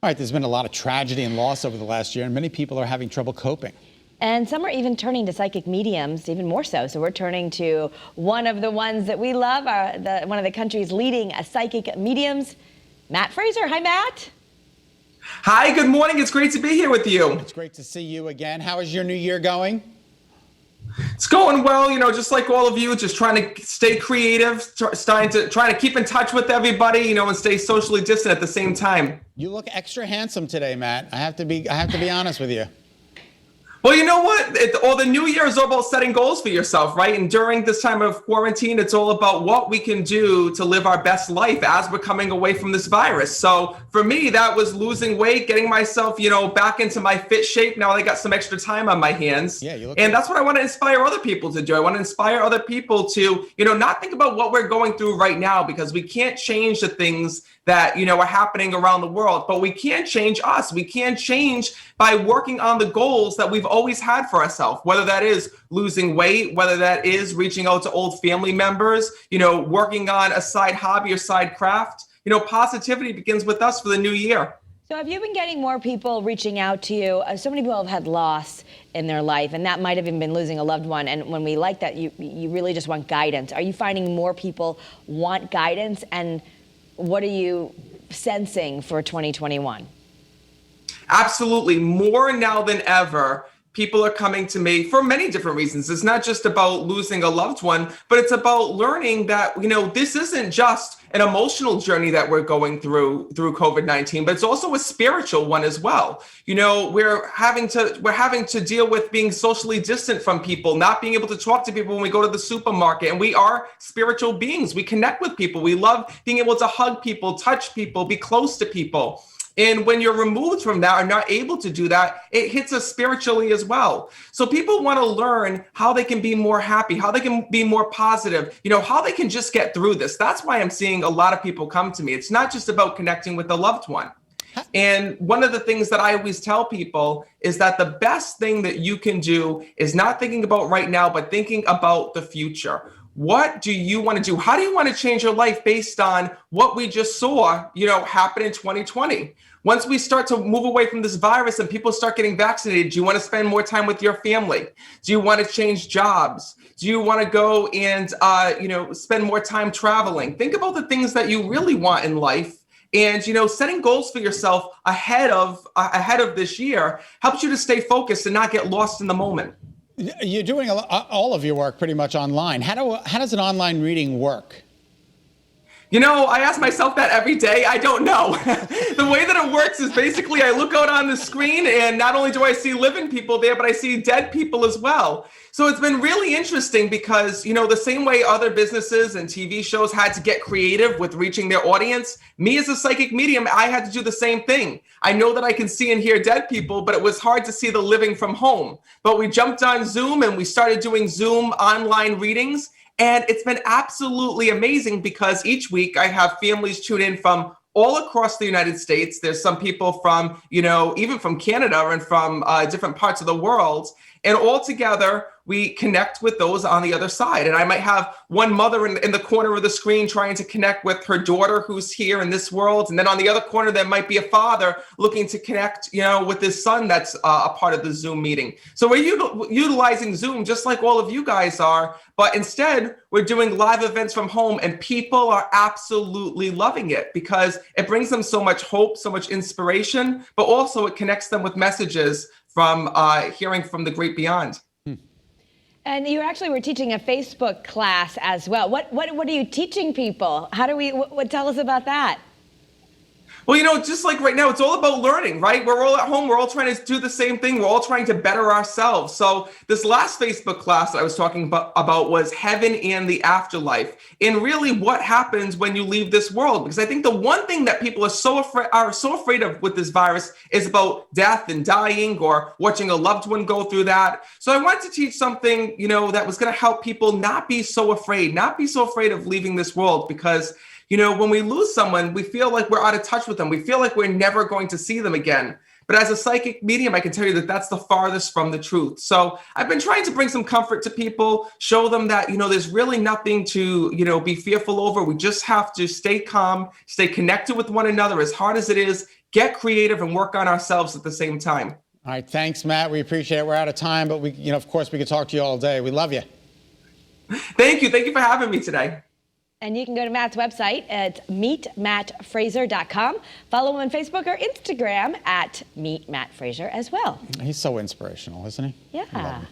All right, there's been a lot of tragedy and loss over the last year, and many people are having trouble coping. And some are even turning to psychic mediums, even more so. So we're turning to one of the ones that we love, one of the country's leading psychic mediums, Matt Fraser. Hi, Matt. Hi, good morning. It's great to be here with you. It's great to see you again. How is your new year going? It's going well, just like all of you, just trying to stay creative, trying to keep in touch with everybody, and stay socially distant at the same time. You look extra handsome today, Matt. I have to be honest with you. Well, you know what? The new year is all about setting goals for yourself, right? And during this time of quarantine, it's all about what we can do to live our best life as we're coming away from this virus. So for me, that was losing weight, getting myself, back into my fit shape. Now I got some extra time on my hands. Yeah, you look and good. That's what I want to inspire other people to do. I want to inspire other people to, not think about what we're going through right now, because we can't change the things that, are happening around the world, but we can change us. We can change by working on the goals that we've always had for ourselves, whether that is losing weight, whether that is reaching out to old family members, working on a side hobby or side craft. Positivity begins with us for the new year. So have you been getting more people reaching out to you? So many people have had loss in their life, and that might have even been losing a loved one. And when we like that, you really just want guidance. Are you finding more people want guidance? And what are you sensing for 2021? Absolutely. More now than ever, people are coming to me for many different reasons. It's not just about losing a loved one, but it's about learning that, this isn't just an emotional journey that we're going through COVID-19, but it's also a spiritual one as well. We're having to deal with being socially distant from people, not being able to talk to people when we go to the supermarket. And we are spiritual beings. We connect with people. We love being able to hug people, touch people, be close to people. And when you're removed from that or not able to do that, it hits us spiritually as well. So people want to learn how they can be more happy, how they can be more positive, how they can just get through this. That's why I'm seeing a lot of people come to me. It's not just about connecting with a loved one. And one of the things that I always tell people is that the best thing that you can do is not thinking about right now, but thinking about the future. What do you want to do? How do you want to change your life based on what we just saw, happen in 2020? Once we start to move away from this virus and people start getting vaccinated, do you want to spend more time with your family? Do you want to change jobs? Do you want to go and, spend more time traveling? Think about the things that you really want in life. And, setting goals for yourself ahead of this year helps you to stay focused and not get lost in the moment. You're doing all of your work pretty much online. How does an online reading work? I ask myself that every day. I don't know. The way that it works is basically I look out on the screen and not only do I see living people there, but I see dead people as well. So it's been really interesting because, the same way other businesses and TV shows had to get creative with reaching their audience, me as a psychic medium, I had to do the same thing. I know that I can see and hear dead people, but it was hard to see the living from home. But we jumped on Zoom and we started doing Zoom online readings. And it's been absolutely amazing because each week I have families tune in from all across the United States. There's some people from, even from Canada and from different parts of the world. And all together, we connect with those on the other side. And I might have one mother in the corner of the screen trying to connect with her daughter who's here in this world. And then on the other corner, there might be a father looking to connect, with his son that's a part of the Zoom meeting. So we're utilizing Zoom just like all of you guys are. But instead, we're doing live events from home and people are absolutely loving it because it brings them so much hope, so much inspiration, but also it connects them with messages from hearing from the great beyond. And you actually were teaching a Facebook class as well. What are you teaching people? How do we, tell us about that? Well, just like right now, it's all about learning, right? We're all at home. We're all trying to do the same thing. We're all trying to better ourselves. So this last Facebook class that I was talking about was heaven and the afterlife. And really what happens when you leave this world? Because I think the one thing that people are so afraid of with this virus is about death and dying or watching a loved one go through that. So I wanted to teach something, that was going to help people not be so afraid of leaving this world because when we lose someone, we feel like we're out of touch with them. We feel like we're never going to see them again. But as a psychic medium, I can tell you that that's the farthest from the truth. So I've been trying to bring some comfort to people, show them that, there's really nothing to, be fearful over. We just have to stay calm, stay connected with one another as hard as it is. get creative and work on ourselves at the same time. All right, thanks, Matt. We appreciate it. We're out of time, but we, of course, we could talk to you all day. We love you. Thank you. Thank you for having me today. And you can go to Matt's website at meetmattfraser.com. Follow him on Facebook or Instagram at Meet Matt Fraser as well. He's so inspirational, isn't he? Yeah.